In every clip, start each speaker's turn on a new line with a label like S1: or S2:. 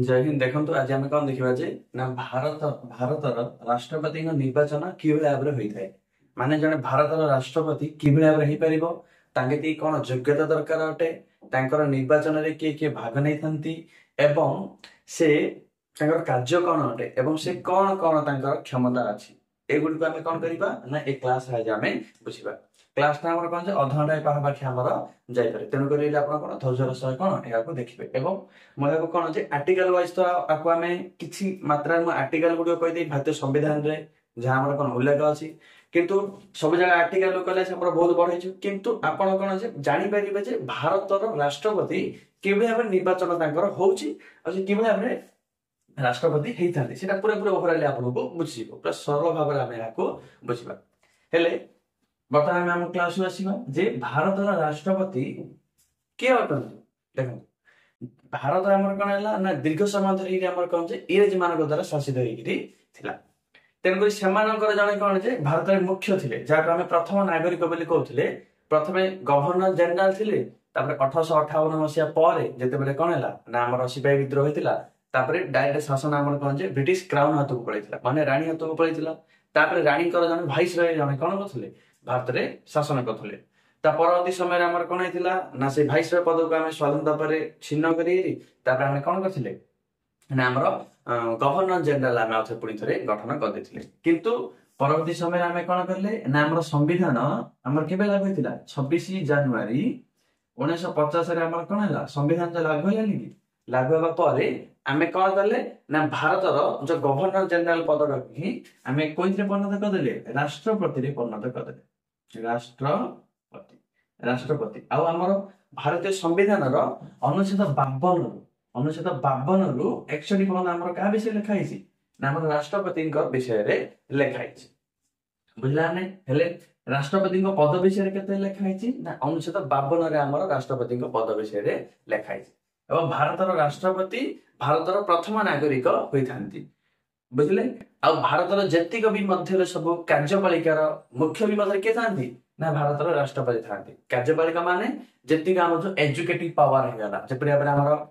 S1: जय हिंद। देखो आज आम कौन देखा जे ना भारतर राष्ट्रपति निर्वाचन कि भाव में होता है माने जने भारतर राष्ट्रपति कि भाव में हो पारे कौन योग्यता दरकार अटे तांकर निर्वाचन रे किए भाग नहीं थांती एवं से तांकर कार्य कौन अटे एवं से कौन कौन तांकर क्षमता अच्छी एगुड़ी आम कौन करवा ना ए क्लास आम बुझा क्लास ना कौन अधघंटा पाखापाखि आमर जापे तेणुक कौन धैर्यर सह कौन यहाँ देखिए एवं मैं कौन आर्टिकल वाइज तो आपको आम कि मात्रा आर्टिकल गुड़ कहीदे भारतीय संविधान रे जहाँ आम कौन उल्लेख अच्छी किंतु सब जगह आर्टिकल कले बहुत बढ़े किंतु आपण कौन जापर जे भारतर राष्ट्रपति कि भाव निर्वाचन होची कि भाव राष्ट्रपति होता है पूरा पूरा ओभराली आपको बुझी पूरा सरल भाव में आम यहाँ बुझा हेले बर्तमान आम क्लास आसवा जे भारतर राष्ट्रपति किए अटंती देखो भारत आमर कौन है ना दीर्घ समय धरिक आम कौन इंग्रेज मान द्वारा शासित होता तेणुक जड़े कौन जे भारत में मुख्य थे जहाँ आम प्रथम नागरिक बोली कहते प्रथम गवर्नर जनरल थे 1858 मसीहा पर जिते कौन है ना आम सिपाही विद्रोह होता डायरेक्ट शासन आम कौन जे ब्रिटिश क्राउन हाथ को पड़ता माने राणी हाथ को पड़ता राणी जन भाइस रॉय जन कौन करते भारत में शासन करते परवर्ती समय आम कौन होता ना से भाइस रॉय पद को आम स्वाधीनता पर छिन्न कर कौन करते ना आमर गवर्नर जनरल आम आउ पुणी थे गठन करदे किंतु परवर्ती समय आम कौन कले ना आम संविधान आमर के लागू होता 26 जनवरी 1950 आमर कौन है संविधान जो लागू है लागू होगा पर आम कौन कले ना भारतर जो गवर्नर जनरल पद रखी आम कौन परिणत करदे राष्ट्रपति परिणत करदे राष्ट्रपति आमर भारतीय संविधान अनुच्छेद 52 रु एक्चुअली कौन आम क्या विषय लिखाई ना राष्ट्रपति विषय लिखाई बुझला हेले राष्ट्रपति पद विषय के लिखाई ना अनुच्छेद 52 आम राष्ट्रपति पद विषय लिखाई एवं भारतर राष्ट्रपति भारतर प्रथम नागरिक होता बुझे आ भारतर जेतिक भी मध्य सब कार्यपालिकार मुख्य भी मध्य किए था ना भारतर राष्ट्रपति था कार्यपालिका माने जेतिक आम जो एजुकेटिव पावर होगा जपरी आमर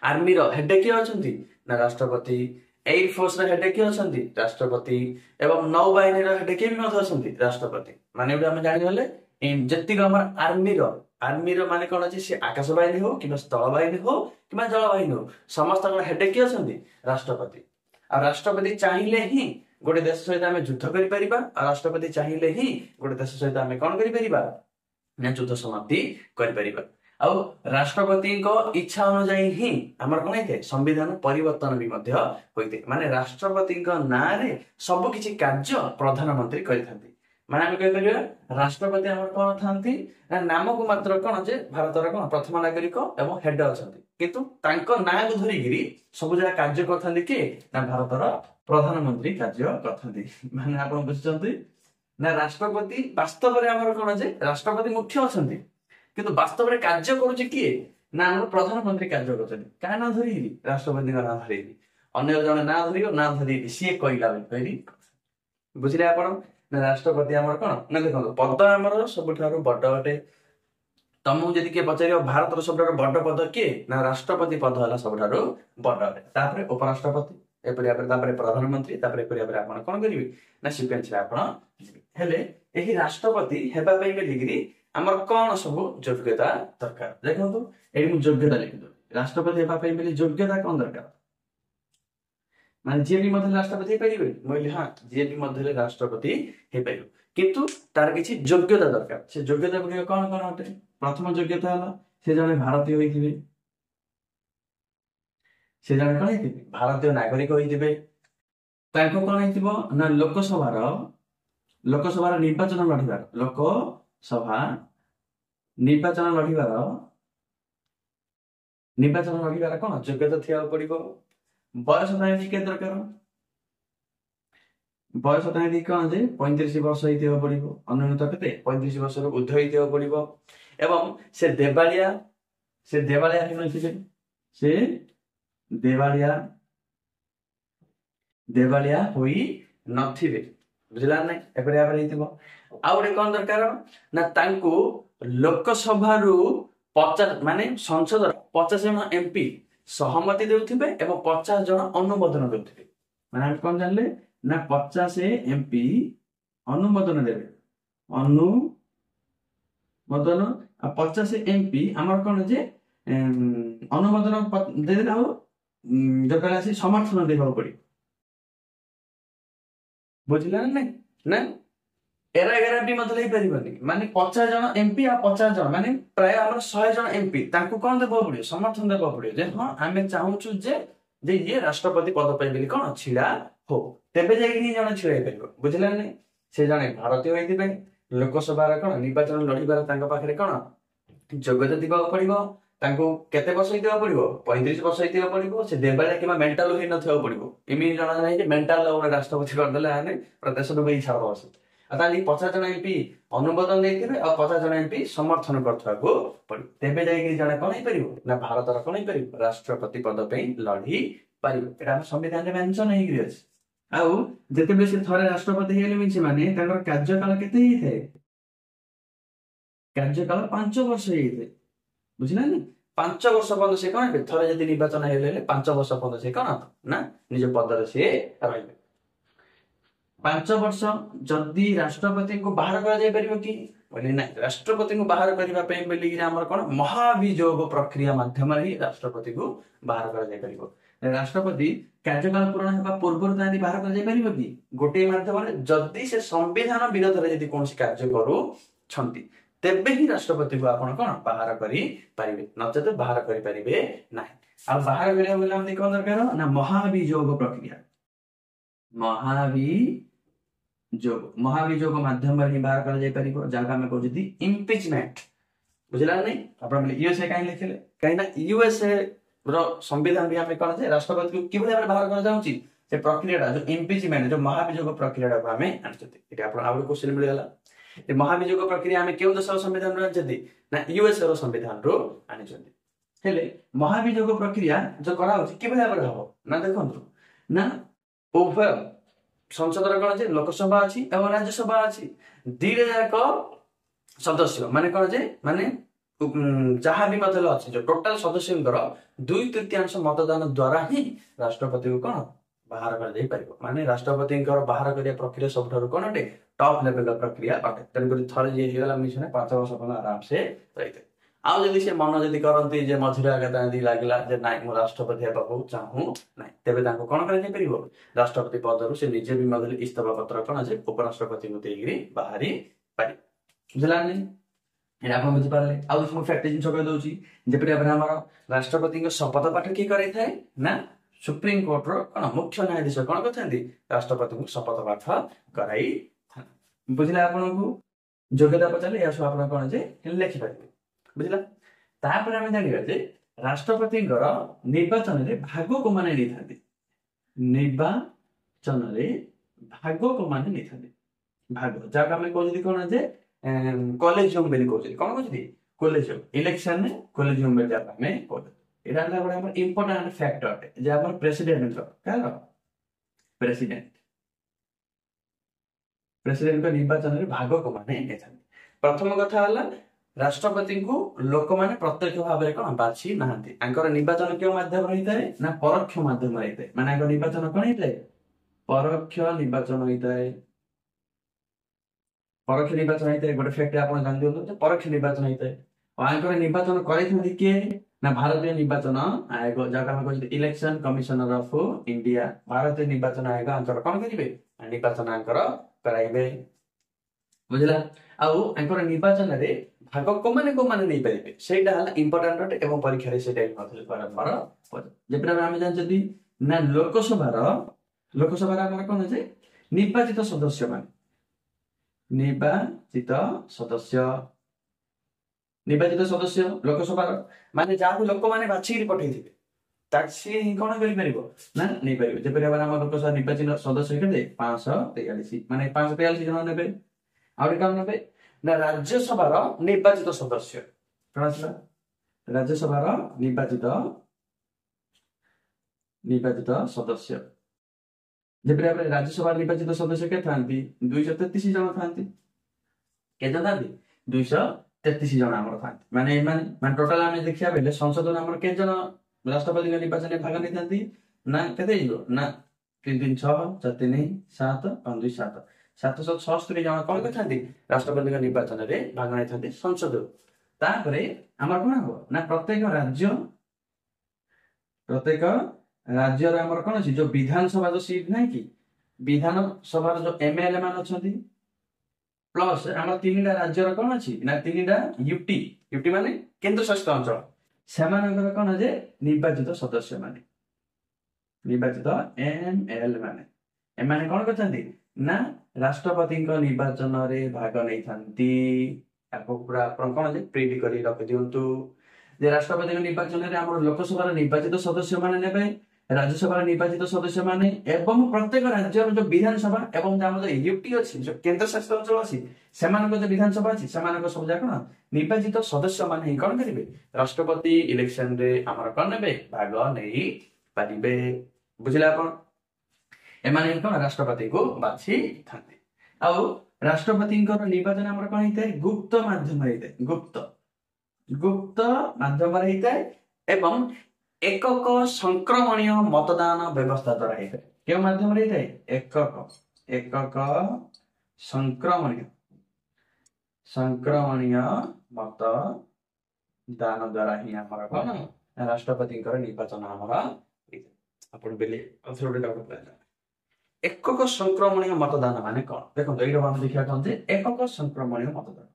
S1: आर्मी हेड किए अच्छा ना राष्ट्रपति एयर फोर्स हेड किए अच्छा राष्ट्रपति एवं नौबाहिनी हेड किए भी अच्छा राष्ट्रपति माने आम जाने जेतिक आम आर्मी माने कौन अच्छे सी आकाश बाहिनी हो कि स्थल बाहिनी हो कि जल बाहिनी हो समस्त हेड किए अच्छा राष्ट्रपति आ राष्ट्रपति चाहिए ही गोटे देश सहित आम युद्ध कर राष्ट्रपति चाहिए ही गोटे देश सहित आम कौन कर युद्ध समाप्ति कर राष्ट्रपति इच्छा अनुजाई ही आम कौन होता संविधान परिवर्तन भी होते माने राष्ट्रपति ना सब किसी कार्य प्रधानमंत्री करते माने आम कह राष्ट्रपति आम कौन था नाम को मात्र कौन जे भारतर कौन प्रथम नागरिक एवं हेड अच्छा किंतु ना को धरिकी सब जगह कार्य करते किए ना भारतर प्रधानमंत्री कार्य करते माने आप बुझुं ना राष्ट्रपति वास्तव में आम कौन जे राष्ट्रपति मुख्य अच्छा किंतु वास्तव में कार्य करुचे किए ना आम प्रधानमंत्री कार्य कर क्या ना धरिकी राष्ट्रपति ना धरिकी अन्य जन ना धर ना धरिकी सी कहला बुझे आप राष्ट्रपति आमर कौन ना देखो पद आमर सब बड़ अटे तुमको जब किए पचार भारत सब बड़ पद किए ना राष्ट्रपति पद है सब बड़ अटे उपराष्ट्रपति एपरी प्रधानमंत्री आप कौन करेंगे ना सिक्वेन्स हेले राष्ट्रपति हेबाई बोलिकी आमर कौन सब योग्यता दरकार देखो ये योग्यता लिखिद राष्ट्रपति हेबाई बोली योग्यता कौन दरकार माने जी भी मध्य राष्ट्रपति पारे मुझे हाँ जी भी मध्य राष्ट्रपति हो पार किंतु तार किसी योग्यता दरकार से योग्यता गुड़िक कौन कौन अटे प्रथम योग्यता है से जड़े भारतीय होते से जड़े कौन होते भारतीय नागरिक होते कौन हो लोकसभा निर्वाचन लड़ार लोकसभा निर्वाचन लड़ार कौन योग्यता थी पड़ो बयस के दरकार बयस कौन जे 35 वर्ष हो पड़ो अनुन्नत के 35 वर्ष ऊर्ध हो पड़ो एवं से देवालिया से देवालिया होई नथिबे बुझला ना एपरे आ गोटे कौन दरकार ना तांको लोकसभा 50 माने संसद 50 जन एमपी सहमति देउथिबे एवं 50 जन अनुमोदन देउथिबे माने हम कोन जानले ना 50 एमपी अनुमोदन देबे अनुमोदन आ 50 एमपी हमर कोन जे अनुमोदन दे देला हो जकरा से समर्थन देबा पड़ी बुझिला ना ना 11 भी मतलब पारिबनी माने 50 जन एमपी आ 50 जन माने प्राय हमर 100 जन एमपी तांको कोन देबा पड़ियो समर्थन देबा पड़ियो जे हां आमे चाहूछु जे ये राष्ट्रपति पद पे बिल कोन छिड़ा हो तेबे जाई नि जन छिड़ाई परिबो बुझिला नै से जने भारतीय होइतिबे लोकसभा रे कोन निर्वाचन लड़ीबार तांको पाखरे कोन योग्यता दिबा पड़िबो तांको केते वर्ष हितबा पड़िबो 35 वर्ष हितबा पड़िबो से देबाले किबा मेंटल होई न थवा पड़िबो इमी जन नै जे मेंटल और राष्ट्रपति कर देले आने प्रदेश दुबई छाड़ बस अताली 50 जन एमपी अनुमोदन देथिबे और 50 जन एमपी समर्थन करथाको पड़िबो तेबे जाई कि जने कोन परिबो ना भारत रा कोन परिबो राष्ट्रपति पद पे लड़ी परिबो एटा संविधान रे मेंशन हेइ ग्रियस आउ जेतेबे से थरे राष्ट्रपति हेले मिछि माने तांकर कार्यकाल केते हि थे कार्यकाल 5 वर्ष हि थे बुझिला नि 5 वर्ष पर्यंत से कोन थरे जदि निर्वाचन हेले 5 वर्ष पर्यंत से कोन ना निज पद रे से रहइबे 5 वर्ष जदि राष्ट्रपति को बाहर करा जाय परिबो कि बोले ना राष्ट्रपति को बाहर करबा पे बोली कि हमर कोन महाभियोग प्रक्रिया माध्यम रे राष्ट्रपति को बाहर करा जाय परिबो राष्ट्रपति कार्यकाल पूर्ण हेबा पूर्व तांदी बाहर कर जाय परिबो कि गोटे माध्यम रे जदि से संविधान विरोध रे यदि कोनसी कार्य करू छंती तेबे ही राष्ट्रपति को आपण कोन बाहर करी परिबे नचेत बाहर करी परिबे नाही आ बाहर करिया बोले हम कोन दरकार ना महाभियोग प्रक्रिया महाभियोग माध्यम रे बाहर कर जाय परिबो जाका में कहू जदी इम्पीचमेंट बुझला नै आपण बोले यूएसए काई लिखले काई ना यूएसए रो संविधान भी हमें कोन जे राष्ट्रपति को किबे बाहर कर जाउची से प्रक्रिया जो इम्पीचमेंट जो महाभियोग प्रक्रिया को हमें आनछते एटा आपण आउर क्वेश्चन मिल गेला ए महाभियोग प्रक्रिया हमें केउ देश संविधान रो आनछती ना यूएसए रो संविधान रो आनछती हेले महाभियोग प्रक्रिया जो करा होची किबे हबो ना देखंतु ना उभय संसद रो कोन जे लोकसभा अछि एवं राज्यसभा अछि दिरे जाक सदस्य माने कोन जे माने जहाँ भी मतलब अच्छे जो टोटल सदस्य 2/3 मतदान द्वारा ही राष्ट्रपति को कौन बाहर कर जाई परिबो माने राष्ट्रपति बाहर करिया प्रक्रिया सबठारु कोन अटे टॉप लेवल प्रक्रिया अटे तनकरी थरे जे हेला मिशन 5 वर्ष पर आराम से रहिते आ जदी से मन जदी करंती जे मझिरा आगता दी लागला जे नाइ मो राष्ट्रपति हेबाकू चाहू नाइ तेबे ताको कोन कर जाई परिबो राष्ट्रपति पदरु से निजे भी मतलब इस्तीफा पत्र कोन जे उपराष्ट्रपति को देगिरी बाहरी पारि बुझलानी एना आपण बुझि पारले आ हम फैक्ट जिन सब दउची जेपरि हमर राष्ट्रपति को शपथ पाठ की करै थाए ना सुप्रीम कोर्ट रो कोन मुख्य न्यायाधीश कोन करथांती राष्ट्रपति को शपथ पाठ कराई बुझिला आपण को योग्यता पचाले या सब आपण कोन जे लिखि पाइबे बुझिला तापर हम जानिबा जे राष्ट्रपति निर्वाचन रे भाग को माने नै थांती निर्वाचन रे भाग को माने नै थांती भाग जाका हम को जदी कोन जे कॉलेजियम बेली कहउछि कोन कहउछि कॉलेजियम इलेक्शन ने कॉलेजियम बेली जाका में कोड एटा हला बडा हमर इंपोर्टेंट फैक्टर अटे जे हमर प्रेसिडेंट कालो प्रेसिडेंट को निर्वाचन रे भाग को माने नै थांती प्रथम कथा हला राष्ट्रपति को लोक माने प्रत्यक्ष भाव रे कोन बाछि नाहंती अंकर निर्वाचन के माध्यम रहिताय ना परोक्ष माध्यम रहिताय माने अंकर निर्वाचन कोन हिताय परोक्ष निर्वाचन हिताय परोक्ष निर्वाचन हिताय गोटे फैक्ट आपण जान दियौ जे परोक्ष निर्वाचन हिताय अंकर निर्वाचन करैथि के ना भारतीय निर्वाचन आयोग जका हम कहै इलेक्शन कमिशनर ऑफ इंडिया भारतीय निर्वाचन आयोग अंकर कोन करिवे निर्वाचन अंकर कराइबे बुझला आउ अंकर निर्वाचन रे भाग को माने नै परिबे सेटा हला इंपोर्टेंट एवं परीक्षा रे सेटा मतलब बारंबार जेपरा हम जान जदी ना लोकसभा हमर कोन जे निर्वाचित सदस्य लोकसभा माने जाहु लोक माने बाछि पठैथिबे ताछि कोन करि परिबो ना नै परिबो जेपरि हम लोकसभा निर्वाचित सदस्य केते 543 माने 543 जन नेबे आउर काम नेबे ना राज्यसभा निर्वाचित सदस्य प्रणासला राज्यसभा निर्वाचित सदस्य जेपरि हम राज्यसभा निर्वाचित सदस्य के थांती 233 जन थांती के जन थांती 233 जन हमर थांती माने टोटल हम देखिया बेले संसद हमर के जन राष्ट्रपति निर्वाचन भाग नहीं ना केते ना 3 3 6 4 3 7 5 2 7 776 जन कौन करते राष्ट्रपति निर्वाचन में भाग नहीं संसद तापरे आमर कौन हम ना प्रत्येक राज्य आमर कौन अच्छी जो विधानसभा जो सीट नहीं कि विधानसभा जो एमएलए मान अच्छा प्लस आम 3टा राज्यर कौन अच्छी ना 3टा यूटी यूटी माने केंद्र शासित अंचल से कौन जे निर्वाचित सदस्य माने निर्वाचित एमएलए माने एमाने कौन करते ना राष्ट्रपति निर्वाचन रे भाग नहीं थांती पूरा कौन जे प्रिंट कर रखि दिंतु जे राष्ट्रपति निर्वाचन रे हमर लोकसभा निर्वाचित सदस्य माने नेबे राज्यसभा निर्वाचित सदस्य माने एवं प्रत्येक राज्य जो विधानसभा एवं जो यूटी अच्छी जो केंद्र शासित अंचल अच्छी से जो विधानसभा अच्छी से सब जाक निर्वाचित सदस्य माने कौन करेंगे राष्ट्रपति इलेक्शन रे आमर कौन ने भाग नहीं पारे बुझे आप एमाने कौन राष्ट्रपति को बाछी था राष्ट्रपति निर्वाचन आमर कौन होता है गुप्त माध्यम गुप्त माध्यम एवं एकक संक्रमणीय मतदान व्यवस्था द्वारा होता है क्यों माध्यम एकक संक्रमणीय मतदान द्वारा ही आमर कौन राष्ट्रपति निर्वाचन आमर आपण बेले एकक संक्रमणीय मतदान माने कौन देखो ये देखा कौन जे एकक संक्रमणीय मतदान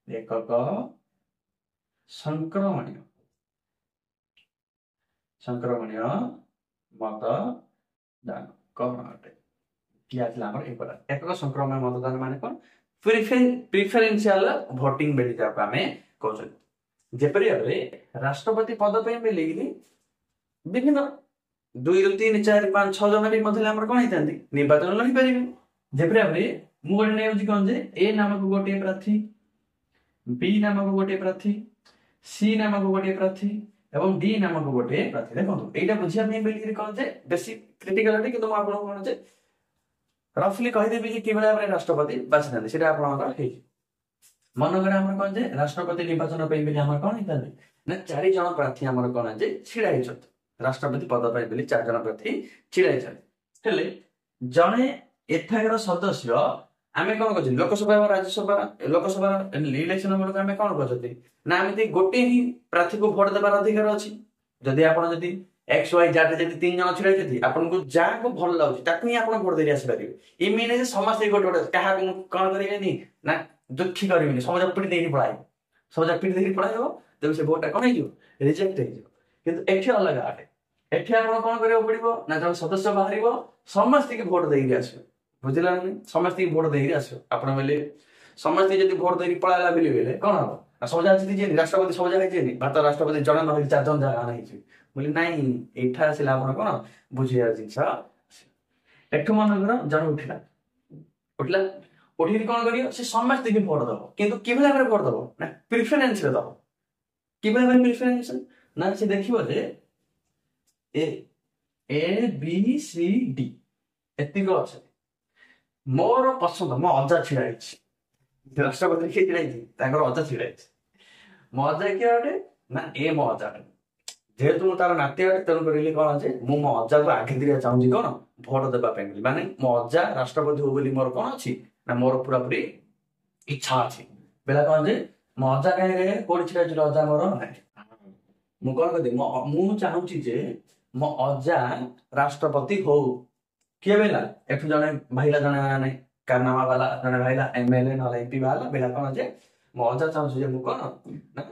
S1: एकक संक्रमणीय मतदान कौन अटे किया एकक संक्रमण मतदान माने कौन प्रिफरेंशियल भोटिंग बेली जाको आमे कहउछ जेपरि अबे राष्ट्रपति पद पे मिली विभिन्न 2 3 4 5 6 जन भी मधले हमर कोन हितांती निर्वाचन लड़ी परिबे जेपरि अबे मु गोटे नेउजी कोन जे ए नामक गोटे प्रार्थी बी नामक गोटे प्रार्थी सी नामक गोटे प्रार्थी एवं डी नामक गोटे प्रार्थी देखो एटा बुझिया में बेली कोन जे बेसी क्रिटिकलिटी किंतु आपण कोन जे रफली कहि देबी कि केवल हमरे राष्ट्रपति बाछिनांती सेटा आपण हे मनोगर हमर कोन जे राष्ट्रपति निर्वाचन पे बेली हमर कोन हितांती ना 4 जन प्रार्थी हमर कोन जे छिडा हिचत राष्ट्रपति पद पे बेली 4 जन प्रार्थी छिडा हिचत हेले जने एथागर सदस्य आमे कोन कहछि लोकसभा और राज्यसभा लोकसभा इलेक्शन बेलक आमे कोन कहछि ना आमे गोटे ही प्रार्थी को भोट देबार अधिकार अछि जदि आपण जदि एक्स वाई जेड जदि 3 जन छिडा जदि आपण को जा को भल लागछि ताकू ही आपण भोट देरि आसी परिबे ई मीने जे समस्त गोटे गोटे काहा को कोन करिबेनी ना दुखी करिबेनी समझ पिट देरि पळाइ समझ पिट देरि पळाइ हो तब से भोट कोन हिजो रिजेक्ट हिजो किंतु एठी अलग आटे एठी आपण कोन करियो पड़िबो ना जब सदस्य बाहरिबो समस्त के भोट देरि आसी बुझिला नै समस्त के भोट देरि आसी आपण बेले समस्त जदि भोट देरि पळाला बेले कोन हो समझा जे जे राष्ट्रपति समझा जे भारत राष्ट्रपति जन न 4 जन जा नै छि बोली नाही एठा आसिला आपण कोन बुझिया जिंस एठु मनगर जन उठिला उठी कोन करियो से समस्त के भोट दबो किंतु किबला भाबरे भोट दबो ना प्रेफरेंस रे दबो किबला भाबरे प्रेफरेंस ना से देखिबो जे ए बी सी डी एति को अछि मोर पसंद मो अजा छिड़ाई छि राष्ट्रपति के छिड़ाई छि ताकर अजा छिड़ाई छि मो अजा के अटे ना ए मो अजा जेहेतु मो तार नाते अटे तन करिले कोन जे मो अजा को आगे दिया चाहूँ कोन भोट देबा पे माने मो अजा राष्ट्रपति हो बोली मोर कोन अछि ना मोर पूरा पूरी इच्छा अछि बेला कोन जे मो अजा काहे रे कोडी छिड़ा छिड़ा अजा मोर नै मु कोन कदि मु चाहूँ छी जे मो अजा राष्ट्रपति हो किए बेला एठु जने भाईला जने नै कारनामा वाला जने भाईला एमएलए न एमपी वाला बेला कोन जे मो अजा चाहूँ जे मु कोन ना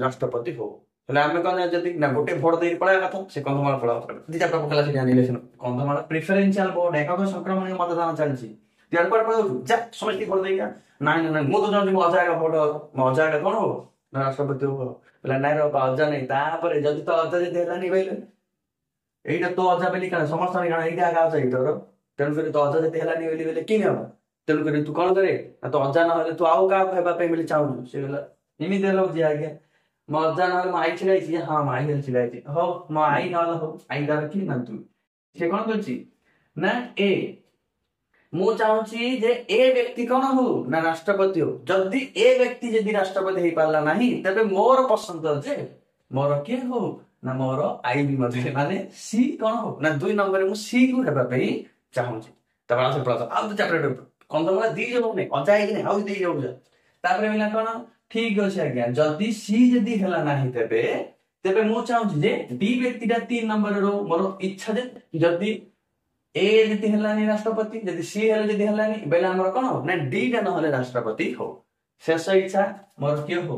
S1: राष्ट्रपति हो हेले आमे कोन जति ना गोटे भोट देइ पळा कथा से कंधमाल पळा दिटा पकला से इलेक्शन कंधमाल प्रेफरेंशियल भोट एकक संक्रमण मतदान चलछि त्यार पर पळा जा समझ भोट देइया नाइ नाइ मु तो जन मो अजा का भोट मो अजा का कोन हो ना राष्ट्रपति हो बेला नाइ रो अजा नै ता पर जति तो अजा जे देला नि भइले एटा तो अजा बेली कान समस्त नि कान एटा का चाहिँ तर तेन फेरि तो अजा जे देला नि बेली बेले किन हो तेन फेरि तू कोन करे तो अजा न हले तू आउ का हेबा पे मिली चाहू से बेला इमी देलो जे आगे म अजा न हले म आई छिलाई छी हां म आई हले छिलाई छी हो म आई न हो आई दार कि न तू से कोन करछि ना ए मु चाहू छी जे ए व्यक्ति कोन हो ना राष्ट्रपति हो जदी ए व्यक्ति जदी राष्ट्रपति हे पाला नाही तबे मोर पसंद जे मोर के हो ନା ମୋର ଆଇ ବି ମଧ୍ୟ ମାନେ ସି କଣ ହବ ନା 2 ନମ୍ବରରେ ମୁଁ ସି କୁ ହେବା ପାଇଁ ଚାହୁଁଛି। ତାପରେ ଆଉ ପ୍ଲସ୍ ଆଉ ତ ଚାପ୍ଟର କନ୍ଧମୂଳ ଦି ଯାଉ ନାହିଁ ଅଜା ହେଇକି ନାହିଁ ଆଉ ଦେଇ ଯାଉଛ। ତାପରେ ହେଲା କଣ ଠିକ ଅଛି ଆଜ୍ଞା ଯଦି ସି ଯଦି ହେଲା ନାହିଁ ତେବେ ତେବେ ମୁଁ ଚାହୁଁଛି ଯେ ଡି ବ୍ୟକ୍ତିଟା 3 ନମ୍ବରରୁ ମୋର ଇଚ୍ଛା ଯେ ଯଦି ए ଯଦି ହେଲାନି ରାଷ୍ଟ୍ରପତି ଯଦି ସି ହେଲେ ଯଦି ହେଲାନି ବେଲେ ଆମର କଣ ହବ ନା ଡି ଟା ନହେଲେ ରାଷ୍ଟ୍ରପତି ହଉ। ଶେଷ ଇଚ୍ଛା ମୋର କିଏ ହଉ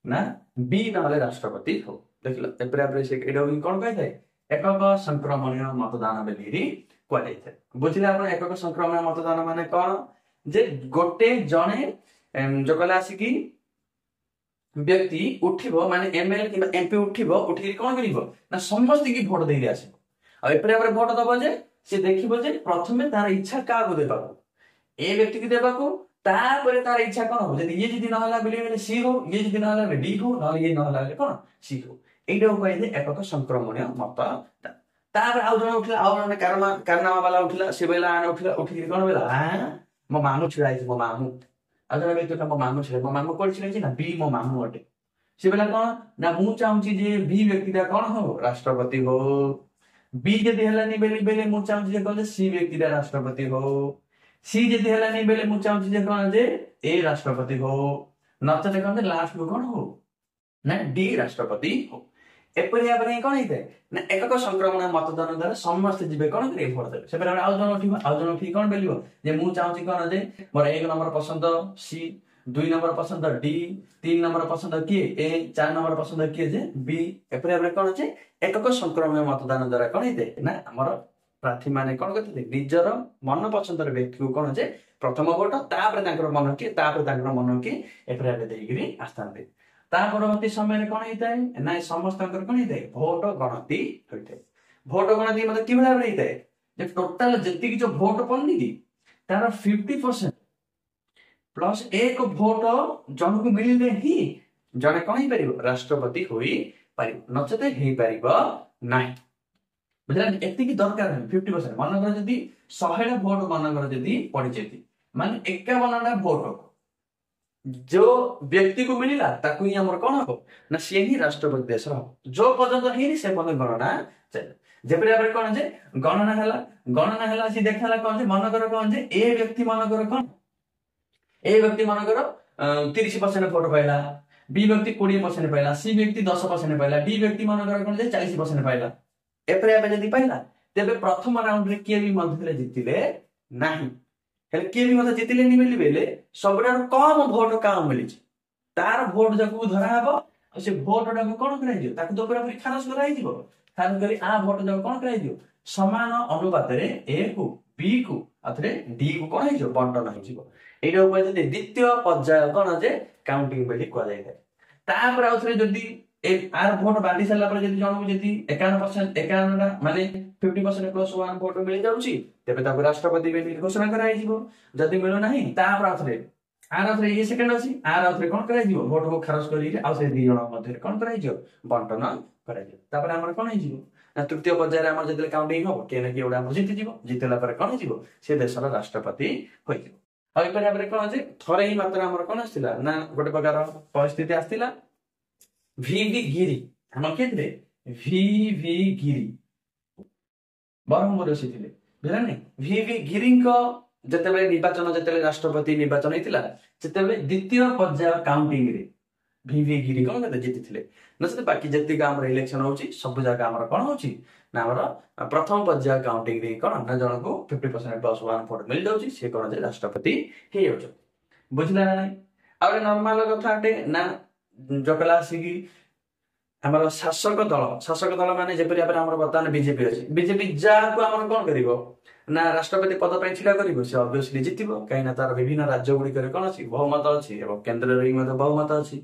S1: ନା बी नहले राष्ट्रपति हो। देखिल एप्रे से एटा कोन कहै एकक संक्रमणीय मतदान बेली कुआ जाय बुझिले आपण एकक संक्रमणीय मतदान माने कोन जे गोटे जणे जो कला आसी की व्यक्ति उठिबो माने एमएलए कि एमपी उठिबो उठी कोन करिवो ना समस्त की वोट देली आसी आ एप्रे वोट दबो जे से देखिबो जे प्रथमे तार इच्छा का को देबा ए व्यक्ति की देबा को तापर तार इच्छा कौन हो यदि ये जदि न होला बेले सी हो ये जदि न होला बेले डी हो न ये न होला बेले कोन सी हो एटा कहै जे एकक संक्रमणीय मत तापर आउ जण उठला आउ जण कारनामा वाला उठला से बेला आन उठला उठी कोन बेला हां मो मामू छिराइ मो मामू आ जण व्यक्ति मो मामू छिराइ मो मामू कोन छिराइ ना बी मो मामू अटे से बेला कोन ना मु चाहूची जे बी व्यक्तिटा कोन हो राष्ट्रपति हो बी जदि हेलानी बेले बेले मु चाहूची जे कोन सी व्यक्तिटा राष्ट्रपति हो सी जदि हेलानी बेले मु चाहूची जे कोन जे ए राष्ट्रपति हो नचते कोन लास्ट को कोन हो ना डी राष्ट्रपति हो एपरि आबरे कोन हिते ना एकक संक्रमण मतदान द्वारा समस्त जीवे कोन करे भोट देबे से बेला आउ जण उठी कोन बेलियो जे मु चाहूची कोन जे मोर 1 नंबर पसंद सी 2 नंबर पसंद डी 3 नंबर पसंद के ए 4 नंबर पसंद के जे बी एपरि आबरे कोन जे एकक संक्रमण मतदान द्वारा कोन हिते ना हमर प्रार्थी माने कोन करथिले निजर मन पसंदर व्यक्ति को कोन जे प्रथम भोट तापर तांकर मन के तापर तांकर मन के एप्रिल देगिरी आस्थान ता परवर्ती समय रे कोन हिताय ना समस्तंकर कोन हिताय भोट गणति होइते भोट गणति मतलब कि भला हिताय जे टोटल जति की जो भोट पन्नी की तार 50% प्लस एक भोट जन को मिलले ही जने कोन ही परिबो राष्ट्रपति होई परिबो नचते हेई परिबो नाही बुझला एति की दरकार है 50% मन कर जदी 100 भोट मन कर जदी पड़ी जेती माने 51 टा भोट जो व्यक्ति को मिलिला ताकू ही हमर कोन हो ना से ही राष्ट्रपति देश हो जो पर्यंत हेनी से पर्यंत गणना चले जेपरे आबरे कोन जे गणना हला सी देखला कोन जे मन कर कोन जे ए व्यक्ति मन कर कोन ए व्यक्ति मन कर 30% भोट पाइला बी व्यक्ति 20% पाइला सी व्यक्ति 10% पाइला डी व्यक्ति मन कर कोन जे 40% पाइला एपरे आबे जदी पाइला तेबे प्रथम राउंड रे के भी मध्यले जितिले नाही हेले के भी मते जितिले नि बेली बेले सबडा कम भोट काम मिली तार भोट जको धरा हबो से भोट डा को कोन कराइ दियो ताको तो पूरा पूरी खारज कराइ दियो खारज करी आ भोट जको कोन कराइ दियो समान अनुपात रे ए को बी को अथरे डी को कोन हिजो बंटन हिजो एटा उपाय जदी द्वितीय पर्याय कोन जे काउंटिंग बेली को जाय तापर आउथरे जदी ए आर भोट बांटी साला पर जदी जणो जदी 51% 51 माने 50% प्लस 1 भोट मिल जाउची तेबे ताको राष्ट्रपति बेली घोषणा कराइ दिबो जदी मिलो नाही तापर आउथरे आर आउथरे ये सेकंड अछि आर आउथरे कोन कराइ दिबो भोट को खारज करी आउथरे दी जण मध्ये कोन कराइ दियो बंटन कराइ दियो तापर हमर कोन हिजिबो ना तृतीय पर्याय रे हमर जदी काउंटिंग हो केने कि ओडा जिति जिवो जितेला पर कोन हिजिबो से देशर राष्ट्रपति होई जिवो आ एपर हमर कोन जे थरे ही मात्र हमर कोन आस्तिला ना गोटे प्रकार परिस्थिति आस्तिला वीवी गिरी हम केतरे वीवी गिरी बरहमपुर सिथिले बुझला नै वीवी गिरीको जतेबे निर्वाचन जतेबे राष्ट्रपति निर्वाचन हेतिला जतेबे द्वितीय पर्याय काउंटिंग रे वीवी गिरी कोन कते जितिथिले नसते बाकी जतिका हमर इलेक्शन होउची सब जगह हमर कोन होउची ना हमर प्रथम पर्याय काउंटिंग रे कोन ना जण को 50% प्लस 1 वोट मिल जाउची से कोन जे राष्ट्रपति हे होउची बुझला नै और नॉर्मल कथा अटे ना जकला सिगी हमर शासक दल माने जेपरि आपण हमर वर्तमान बीजेपी अछि बीजेपी जा को हमर कोन करिवो ना राष्ट्रपति पद पे छिड़ा करिवो से ऑब्वियसली जितिबो काइना तार विभिन्न राज्य गुडी करे कोन अछि बहुमत अछि एवं केंद्र रे मते बहुमत अछि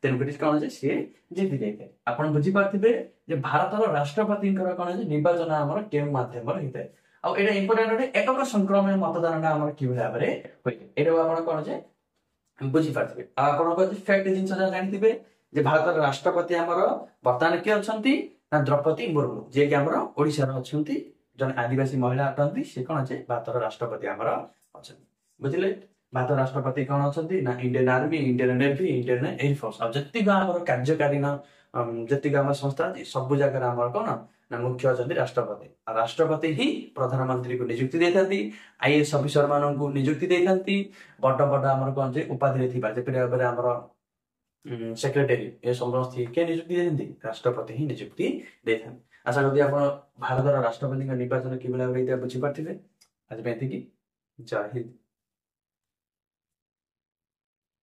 S1: तेन करि कोन अछि से जिति जाइते आपण बुझी पाथिबे जे भारतर राष्ट्रपति कर कोन अछि निर्वाचन हमर केम माध्यम रे हिते आ एटा इंपोर्टेंट अटे एकक संक्रमण मतदान हमर कि भला बरे होय एटा आपण कोन जे बुझी पाथिबे आपण को फैक्ट जिंस जानिथिबे जे भारतर राष्ट्रपति हमर वर्तमान के अछंती ना द्रौपदी मुर्मू जे कि हमर ओडिसा रो अछंती जन आदिवासी महिला अटंती से कोन जे भारतर राष्ट्रपति हमर अछंती बुझिले भारत राष्ट्रपति कोन अछंती ना Indian army Indian navy Indian air force अब जत्ती गा हमर कार्यकारी ना ଯେତିକି ଆମର ସଂସ୍ଥା ଅଛି ସବୁ ଜାଗାରେ ଆମର କଣ ନା ମୁଖ୍ୟ ଅଛନ୍ତି ରାଷ୍ଟ୍ରପତି। ଆଉ ରାଷ୍ଟ୍ରପତି ହିଁ ପ୍ରଧାନମନ୍ତ୍ରୀକୁ ନିଯୁକ୍ତି ଦେଇଥାନ୍ତି, ଆଇଏଏସ୍ ଅଫିସର ମାନଙ୍କୁ ନିଯୁକ୍ତି ଦେଇଥାନ୍ତି, ବଡ ବଡ ଆମର କଣ ଯେ ଉପାଧିରେ ଥିବା ଯେପରି ଭାବରେ ଆମର ସେକ୍ରେଟାରୀ ଏ ସମସ୍ତ କିଏ ନିଯୁକ୍ତି ଦେଇଥାନ୍ତି? ରାଷ୍ଟ୍ରପତି ହିଁ ନିଯୁକ୍ତି ଦେଇଥାନ୍ତି। ଆଶା କରୁଛି ଆପଣ ଭାରତର ରାଷ୍ଟ୍ରପତିଙ୍କ ନିର୍ବାଚନ କିଭଳି ଭାବରେ ହେଇଥିବା ବୁଝିପାରିଥିବେ। ଆଜି ପାଇଁ ଏତିକି। ଜୟ ହିନ୍ଦ।